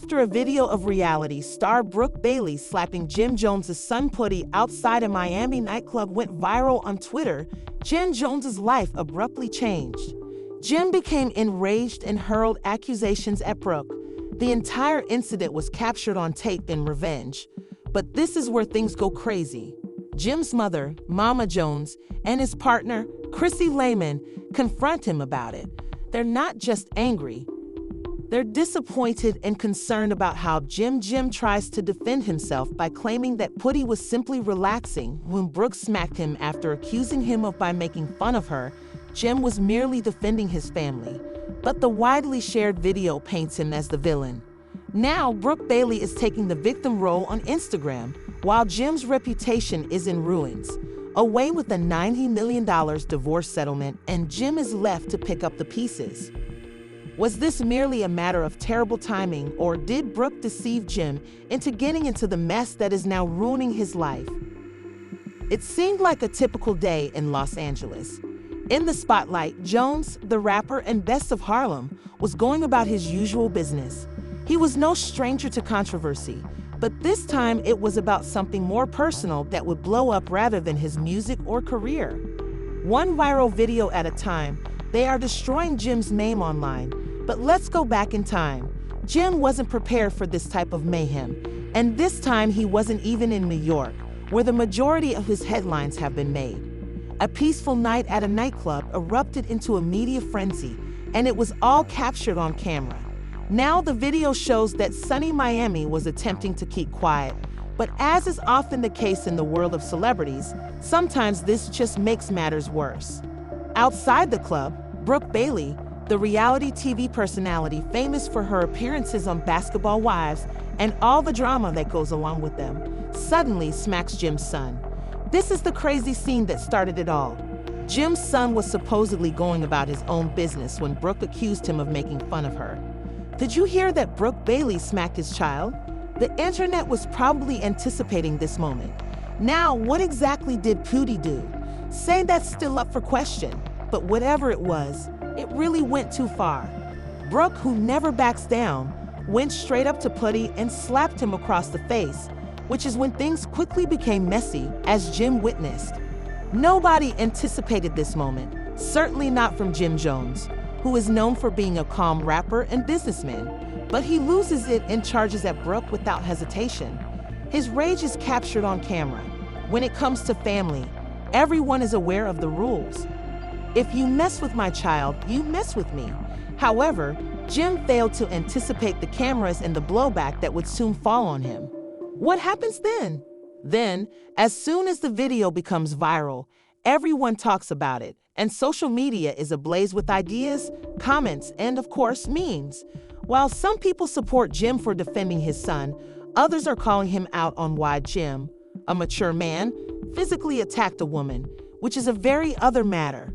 after a video of reality star Brooke Bailey slapping Jim Jones's son Putty outside a Miami nightclub went viral on Twitter, Jim Jones's life abruptly changed. Jim became enraged and hurled accusations at Brooke. The entire incident was captured on tape in revenge. But this is where things go crazy. Jim's mother, Mama Jones, and his partner, Chrissy Layman, confront him about it. They're not just angry. They're disappointed and concerned about how Jim tries to defend himself by claiming that Putty was simply relaxing when Brooke smacked him after accusing him of by making fun of her. Jim was merely defending his family, but the widely shared video paints him as the villain. Now, Brooke Bailey is taking the victim role on Instagram, while Jim's reputation is in ruins. Away with a $90 million divorce settlement, and Jim is left to pick up the pieces. Was this merely a matter of terrible timing, or did Brooke deceive Jim into getting into the mess that is now ruining his life? It seemed like a typical day in Los Angeles. In the spotlight, Jones, the rapper and best of Harlem, was going about his usual business. He was no stranger to controversy, but this time it was about something more personal that would blow up rather than his music or career. One viral video at a time, they are destroying Jim's name online. But let's go back in time. Jim wasn't prepared for this type of mayhem, and this time he wasn't even in New York, where the majority of his headlines have been made. A peaceful night at a nightclub erupted into a media frenzy, and it was all captured on camera. Now the video shows that sunny Miami was attempting to keep quiet, but as is often the case in the world of celebrities, sometimes this just makes matters worse. Outside the club, Brooke Bailey, the reality TV personality famous for her appearances on Basketball Wives and all the drama that goes along with them, suddenly smacks Jim's son. This is the crazy scene that started it all. Jim's son was supposedly going about his own business when Brooke accused him of making fun of her. Did you hear that Brooke Bailey smacked his child? The internet was probably anticipating this moment. Now, what exactly did Putty do? Say that's still up for question, but whatever it was, it really went too far. Brooke, who never backs down, went straight up to Putty and slapped him across the face, which is when things quickly became messy, as Jim witnessed. Nobody anticipated this moment, certainly not from Jim Jones, who is known for being a calm rapper and businessman, but he loses it and charges at Brooke without hesitation. His rage is captured on camera. When it comes to family, everyone is aware of the rules. If you mess with my child, you mess with me. However, Jim failed to anticipate the cameras and the blowback that would soon fall on him. What happens then? Then, as soon as the video becomes viral, everyone talks about it, and social media is ablaze with ideas, comments, and of course, memes. While some people support Jim for defending his son, others are calling him out on why Jim, a mature man, physically attacked a woman, which is a very other matter.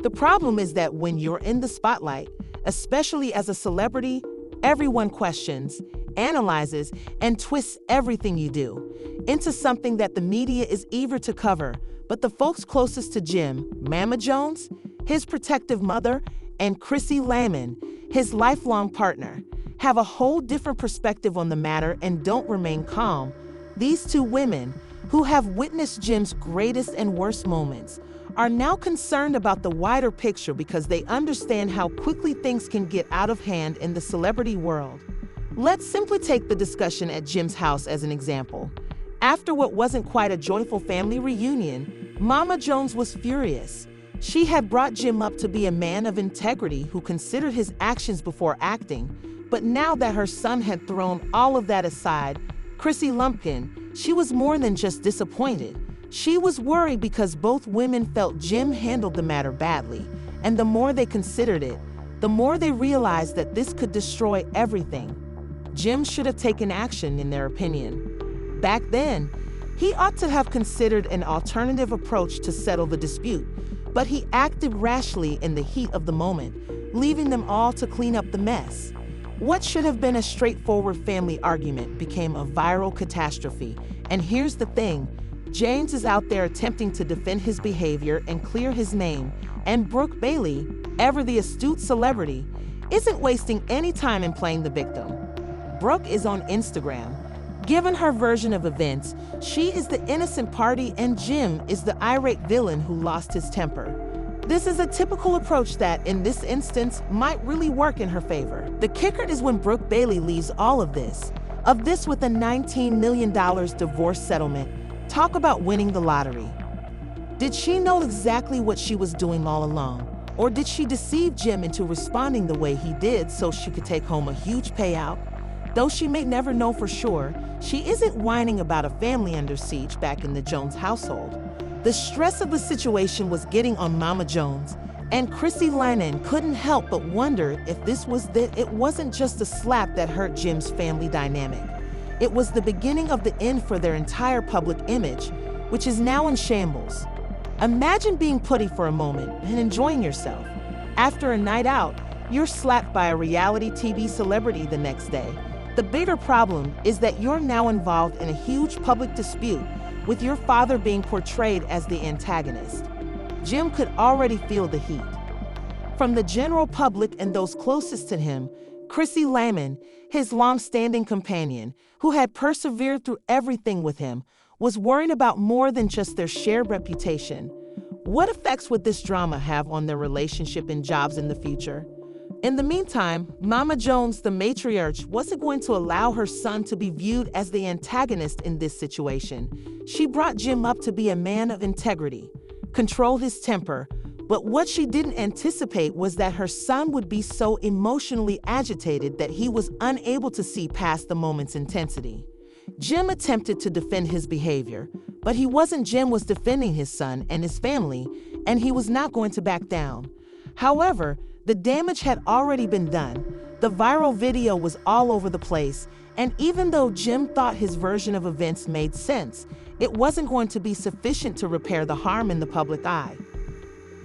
The problem is that when you're in the spotlight, especially as a celebrity, everyone questions, analyzes, and twists everything you do into something that the media is eager to cover. But the folks closest to Jim, Mama Jones, his protective mother, and Chrissy Layman, his lifelong partner, have a whole different perspective on the matter and don't remain calm. These two women, who have witnessed Jim's greatest and worst moments, are now concerned about the wider picture because they understand how quickly things can get out of hand in the celebrity world. Let's simply take the discussion at Jim's house as an example. After what wasn't quite a joyful family reunion, Mama Jones was furious. She had brought Jim up to be a man of integrity who considered his actions before acting, but now that her son had thrown all of that aside, Chrissy Lumpkin, she was more than just disappointed. She was worried because both women felt Jim handled the matter badly, and the more they considered it, the more they realized that this could destroy everything. Jim should have taken action, in their opinion. Back then, he ought to have considered an alternative approach to settle the dispute, but he acted rashly in the heat of the moment, leaving them all to clean up the mess. What should have been a straightforward family argument became a viral catastrophe, and here's the thing. James is out there attempting to defend his behavior and clear his name, and Brooke Bailey, ever the astute celebrity, isn't wasting any time in playing the victim. Brooke is on Instagram. Given her version of events, she is the innocent party and Jim is the irate villain who lost his temper. This is a typical approach that, in this instance, might really work in her favor. The kicker is when Brooke Bailey leaves all of this with a $19 million divorce settlement. Talk about winning the lottery. Did she know exactly what she was doing all along? Or did she deceive Jim into responding the way he did so she could take home a huge payout? Though she may never know for sure, she isn't whining about a family under siege back in the Jones household. The stress of the situation was getting on Mama Jones, and Chrissy Lannan couldn't help but wonder if this was that it wasn't just a slap that hurt Jim's family dynamic. It was the beginning of the end for their entire public image, which is now in shambles. Imagine being putty for a moment and enjoying yourself. After a night out, you're slapped by a reality TV celebrity the next day. The bigger problem is that you're now involved in a huge public dispute, with your father being portrayed as the antagonist. Jim could already feel the heat. From the general public and those closest to him, Chrissy Lannan, his long-standing companion, who had persevered through everything with him, was worried about more than just their shared reputation. What effects would this drama have on their relationship and jobs in the future? In the meantime, Mama Jones, the matriarch, wasn't going to allow her son to be viewed as the antagonist in this situation. She brought Jim up to be a man of integrity, control his temper, but what she didn't anticipate was that her son would be so emotionally agitated that he was unable to see past the moment's intensity. Jim attempted to defend his behavior, but Jim was defending his son and his family, and he was not going to back down. However, the damage had already been done. The viral video was all over the place, and even though Jim thought his version of events made sense, it wasn't going to be sufficient to repair the harm in the public eye.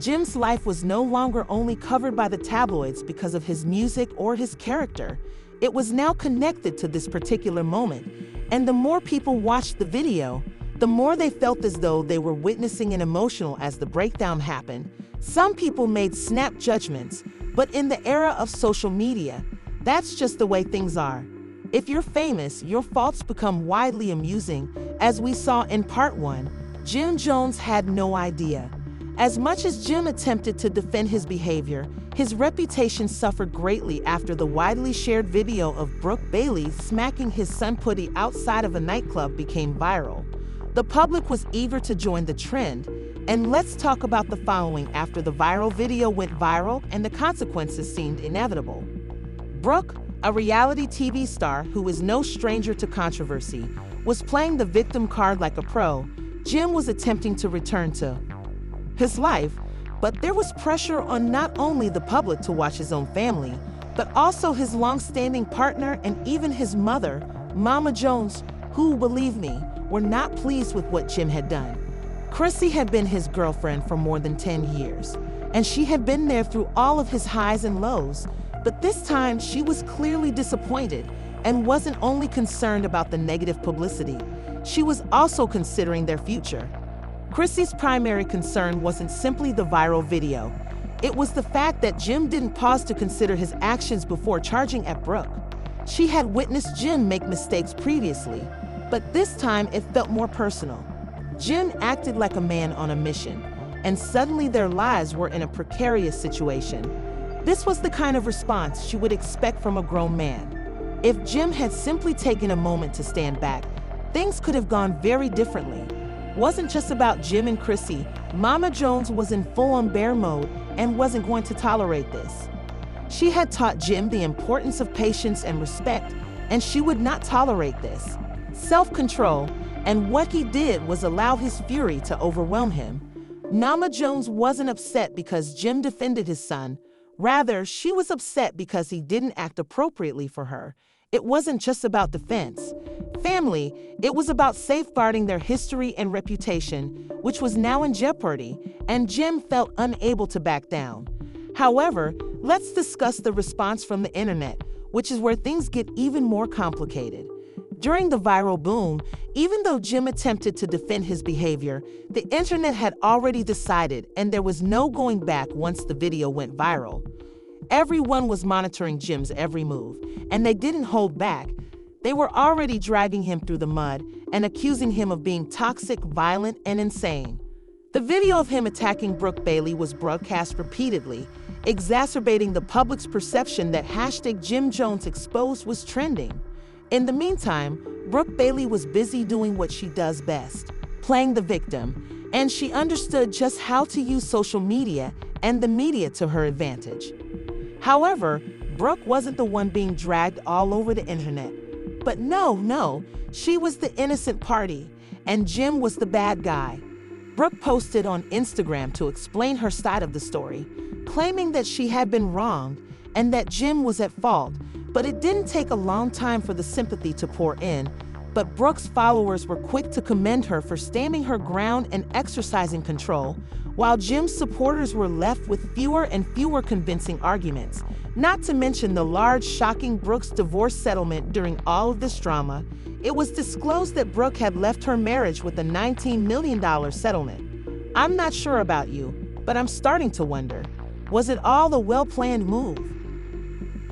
Jim's life was no longer only covered by the tabloids because of his music or his character. It was now connected to this particular moment, and the more people watched the video, the more they felt as though they were witnessing an emotional as the breakdown happened. Some people made snap judgments, but in the era of social media, that's just the way things are. If you're famous, your faults become widely amusing. As we saw in part 1, Jim Jones had no idea. As much as Jim attempted to defend his behavior, his reputation suffered greatly after the widely shared video of Brooke Bailey smacking his son Putty outside of a nightclub became viral. The public was eager to join the trend, and let's talk about the following after the viral video went viral and the consequences seemed inevitable. Brooke, a reality TV star who is no stranger to controversy, was playing the victim card like a pro. Jim was attempting to return to his life, but there was pressure on not only the public to watch his own family, but also his long-standing partner and even his mother, Mama Jones, who, believe me, were not pleased with what Jim had done. Chrissy had been his girlfriend for more than 10 years, and she had been there through all of his highs and lows, but this time she was clearly disappointed and wasn't only concerned about the negative publicity, she was also considering their future. Chrissy's primary concern wasn't simply the viral video. It was the fact that Jim didn't pause to consider his actions before charging at Brooke. She had witnessed Jim make mistakes previously, but this time it felt more personal. Jim acted like a man on a mission, and suddenly their lives were in a precarious situation. This was the kind of response she would expect from a grown man. If Jim had simply taken a moment to stand back, things could have gone very differently. It wasn't just about Jim and Chrissy. Mama Jones was in full-on bear mode and wasn't going to tolerate this. She had taught Jim the importance of patience and respect, and she would not tolerate this. Self-control, and what he did was allow his fury to overwhelm him. Mama Jones wasn't upset because Jim defended his son. Rather, she was upset because he didn't act appropriately for her. It wasn't just about defense. Family, it was about safeguarding their history and reputation, which was now in jeopardy, and Jim felt unable to back down. However, let's discuss the response from the internet, which is where things get even more complicated. During the viral boom, even though Jim attempted to defend his behavior, the internet had already decided, and there was no going back once the video went viral. Everyone was monitoring Jim's every move, and they didn't hold back. They were already dragging him through the mud and accusing him of being toxic, violent, and insane. The video of him attacking Brooke Bailey was broadcast repeatedly, exacerbating the public's perception that #JimJonesExposed was trending. In the meantime, Brooke Bailey was busy doing what she does best, playing the victim, and she understood just how to use social media and the media to her advantage. However, Brooke wasn't the one being dragged all over the internet. But no, she was the innocent party, and Jim was the bad guy. Brooke posted on Instagram to explain her side of the story, claiming that she had been wronged and that Jim was at fault, but it didn't take a long time for the sympathy to pour in. But Brooke's followers were quick to commend her for standing her ground and exercising control, while Jim's supporters were left with fewer and fewer convincing arguments. Not to mention the large, shocking Brooke's divorce settlement. During all of this drama, it was disclosed that Brooke had left her marriage with a $19 million settlement. I'm not sure about you, but I'm starting to wonder, was it all a well-planned move?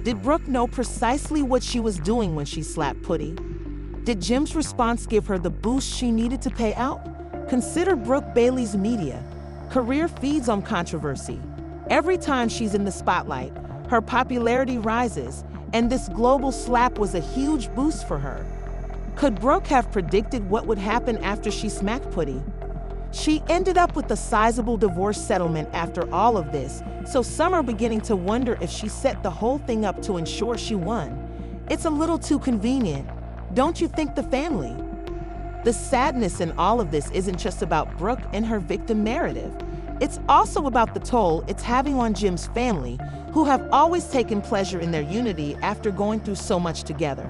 Did Brooke know precisely what she was doing when she slapped Putty? Did Jim's response give her the boost she needed to pay out? Consider Brooke Bailey's media. Career feeds on controversy. Every time she's in the spotlight, her popularity rises, and this global slap was a huge boost for her. Could Brooke have predicted what would happen after she smacked Putty? She ended up with a sizable divorce settlement after all of this, so some are beginning to wonder if she set the whole thing up to ensure she won. It's a little too convenient, don't you think, the family? The sadness in all of this isn't just about Brooke and her victim narrative. It's also about the toll it's having on Jim's family, who have always taken pleasure in their unity after going through so much together.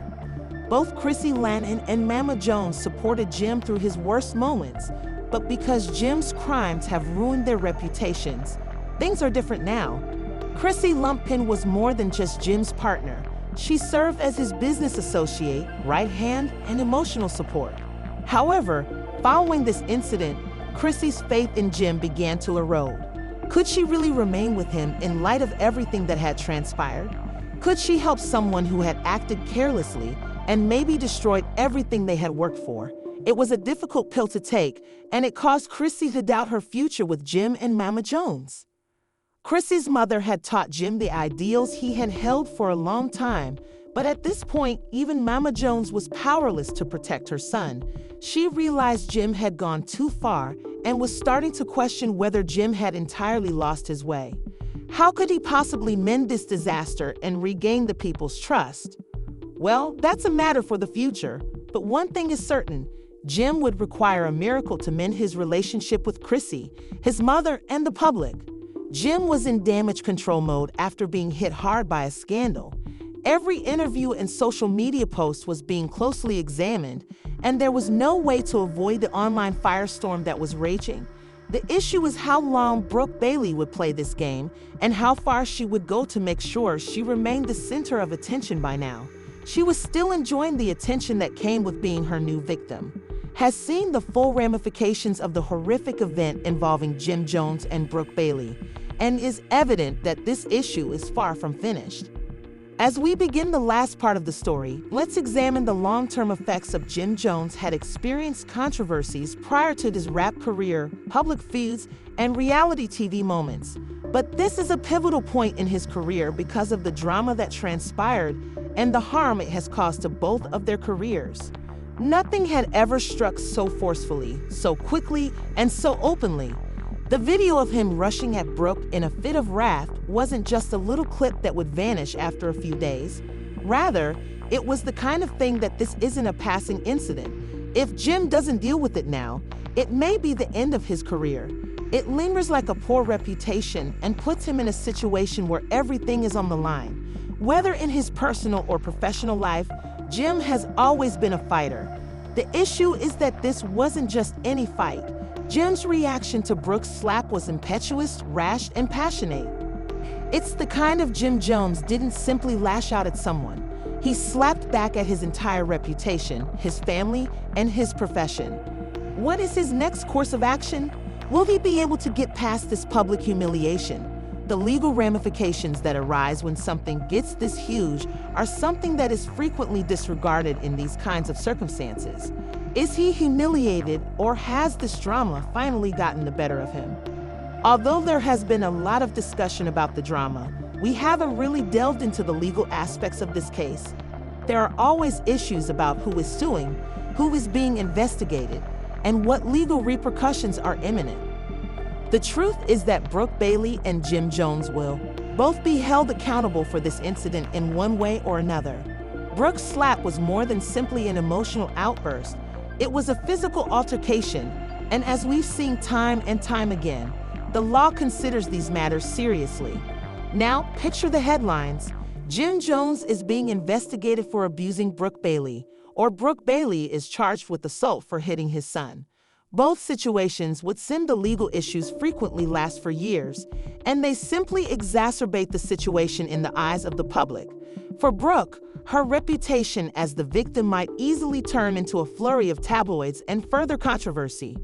Both Chrissy Lannon and Mama Jones supported Jim through his worst moments, but because Jim's crimes have ruined their reputations, things are different now. Chrissy Lumpkin was more than just Jim's partner. She served as his business associate, right hand, and emotional support. However, following this incident, Chrissy's faith in Jim began to erode. Could she really remain with him in light of everything that had transpired? Could she help someone who had acted carelessly and maybe destroyed everything they had worked for? It was a difficult pill to take, and it caused Chrissy to doubt her future with Jim and Mama Jones. Chrissy's mother had taught Jim the ideals he had held for a long time, but at this point, even Mama Jones was powerless to protect her son. She realized Jim had gone too far and was starting to question whether Jim had entirely lost his way. How could he possibly mend this disaster and regain the people's trust? Well, that's a matter for the future, but one thing is certain: Jim would require a miracle to mend his relationship with Chrissy, his mother, and the public. Jim was in damage control mode after being hit hard by a scandal. Every interview and social media post was being closely examined, and there was no way to avoid the online firestorm that was raging. The issue is how long Brooke Bailey would play this game and how far she would go to make sure she remained the center of attention by now. She was still enjoying the attention that came with being her new victim. Has seen the full ramifications of the horrific event involving Jim Jones and Brooke Bailey, and is evident that this issue is far from finished. As we begin the last part of the story, let's examine the long-term effects of Jim Jones had experienced controversies prior to his rap career, public feuds, and reality TV moments. But this is a pivotal point in his career because of the drama that transpired and the harm it has caused to both of their careers. Nothing had ever struck so forcefully, so quickly, and so openly. The video of him rushing at Brooke in a fit of wrath wasn't just a little clip that would vanish after a few days. Rather, it was the kind of thing that this isn't a passing incident. If Jim doesn't deal with it now, it may be the end of his career. It lingers like a poor reputation and puts him in a situation where everything is on the line. Whether in his personal or professional life, Jim has always been a fighter. The issue is that this wasn't just any fight. Jim's reaction to Brooke's slap was impetuous, rash, and passionate. It's the kind of Jim Jones didn't simply lash out at someone. He slapped back at his entire reputation, his family, and his profession. What is his next course of action? Will he be able to get past this public humiliation? The legal ramifications that arise when something gets this huge are something that is frequently disregarded in these kinds of circumstances. Is he humiliated, or has this drama finally gotten the better of him? Although there has been a lot of discussion about the drama, we haven't really delved into the legal aspects of this case. There are always issues about who is suing, who is being investigated, and what legal repercussions are imminent. The truth is that Brooke Bailey and Jim Jones will both be held accountable for this incident in one way or another. Brooke's slap was more than simply an emotional outburst. It was a physical altercation, and as we've seen time and time again, the law considers these matters seriously. Now, picture the headlines. Jim Jones is being investigated for abusing Brooke Bailey, or Brooke Bailey is charged with assault for hitting his son. Both situations would send the legal issues frequently last for years, and they simply exacerbate the situation in the eyes of the public. For Brooke, her reputation as the victim might easily turn into a flurry of tabloids and further controversy.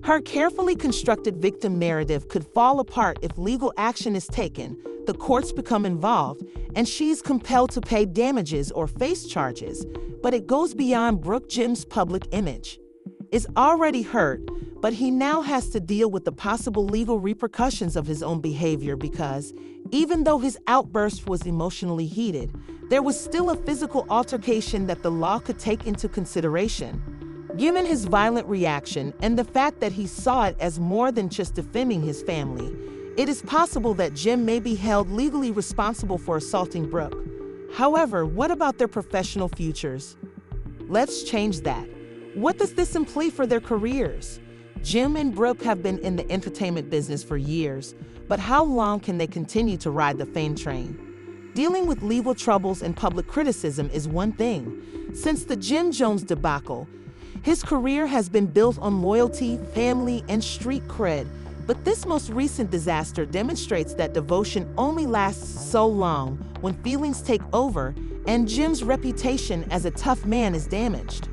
Her carefully constructed victim narrative could fall apart if legal action is taken, the courts become involved, and she's compelled to pay damages or face charges. But it goes beyond Brooke. Jim's public image is already hurt, but he now has to deal with the possible legal repercussions of his own behavior because, even though his outburst was emotionally heated, there was still a physical altercation that the law could take into consideration. Given his violent reaction and the fact that he saw it as more than just defending his family, it is possible that Jim may be held legally responsible for assaulting Brooke. However, what about their professional futures? Let's change that. What does this imply for their careers? Jim and Brooke have been in the entertainment business for years, but how long can they continue to ride the fame train? Dealing with legal troubles and public criticism is one thing. Since the Jim Jones debacle, his career has been built on loyalty, family, and street cred. But this most recent disaster demonstrates that devotion only lasts so long when feelings take over and Jim's reputation as a tough man is damaged.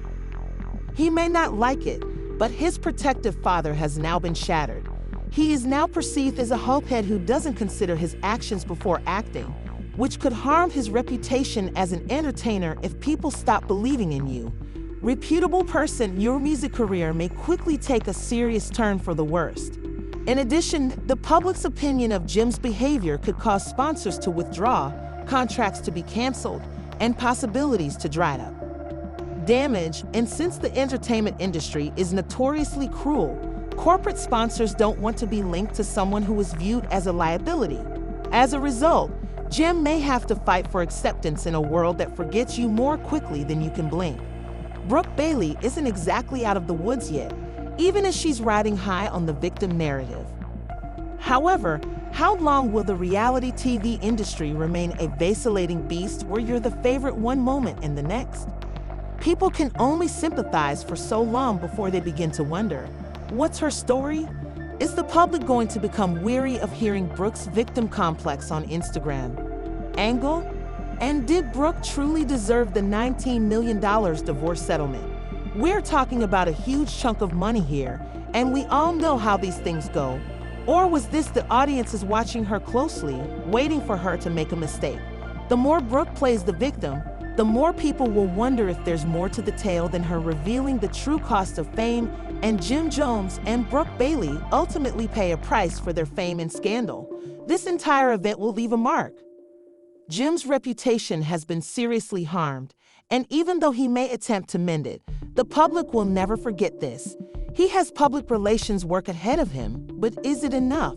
He may not like it, but his protective father has now been shattered. He is now perceived as a hothead who doesn't consider his actions before acting, which could harm his reputation as an entertainer if people stop believing in you. Reputable person, your music career may quickly take a serious turn for the worst. In addition, the public's opinion of Jim's behavior could cause sponsors to withdraw, contracts to be canceled, and possibilities to dry up. Damage, and since the entertainment industry is notoriously cruel, corporate sponsors don't want to be linked to someone who is viewed as a liability. As a result, Jim may have to fight for acceptance in a world that forgets you more quickly than you can blink. Brooke Bailey isn't exactly out of the woods yet, even as she's riding high on the victim narrative. However, how long will the reality TV industry remain a vacillating beast where you're the favorite one moment and the next? People can only sympathize for so long before they begin to wonder, what's her story? Is the public going to become weary of hearing Brooke's victim complex on Instagram angle? And did Brooke truly deserve the $19 million divorce settlement? We're talking about a huge chunk of money here, and we all know how these things go. Or was this the audiences watching her closely, waiting for her to make a mistake? The more Brooke plays the victim, the more people will wonder if there's more to the tale than her revealing the true cost of fame, and Jim Jones and Brooke Bailey ultimately pay a price for their fame and scandal. This entire event will leave a mark. Jim's reputation has been seriously harmed, and even though he may attempt to mend it, the public will never forget this. He has public relations work ahead of him, but is it enough?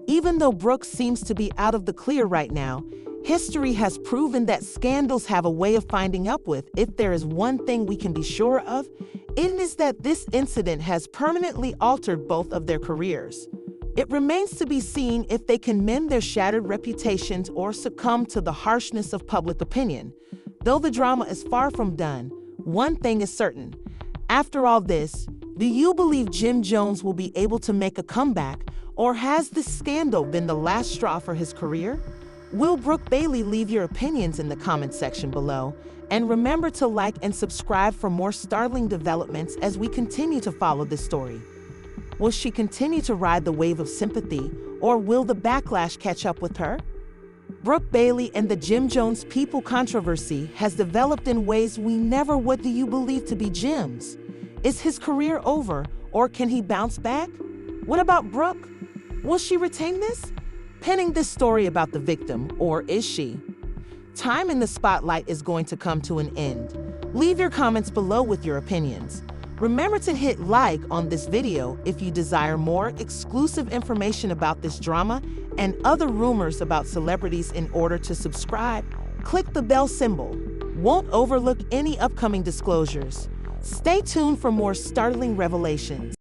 Even though Brooke seems to be out of the clear right now, history has proven that scandals have a way of finding up with. If there is one thing we can be sure of, it is that this incident has permanently altered both of their careers. It remains to be seen if they can mend their shattered reputations or succumb to the harshness of public opinion. Though the drama is far from done, one thing is certain. After all this, do you believe Jim Jones will be able to make a comeback, or has this scandal been the last straw for his career? Will Brooke Bailey? Leave your opinions in the comment section below, and remember to like and subscribe for more startling developments as we continue to follow this story. Will she continue to ride the wave of sympathy, or will the backlash catch up with her? Brooke Bailey and the Jim Jones People controversy has developed in ways we never would. Do you believe to be Jim's? Is his career over, or can he bounce back? What about Brooke? Will she retain this? Penning this story about the victim, or is she? Time in the spotlight is going to come to an end. Leave your comments below with your opinions. Remember to hit like on this video if you desire more exclusive information about this drama and other rumors about celebrities. In order to subscribe, click the bell symbol. Won't overlook any upcoming disclosures. Stay tuned for more startling revelations.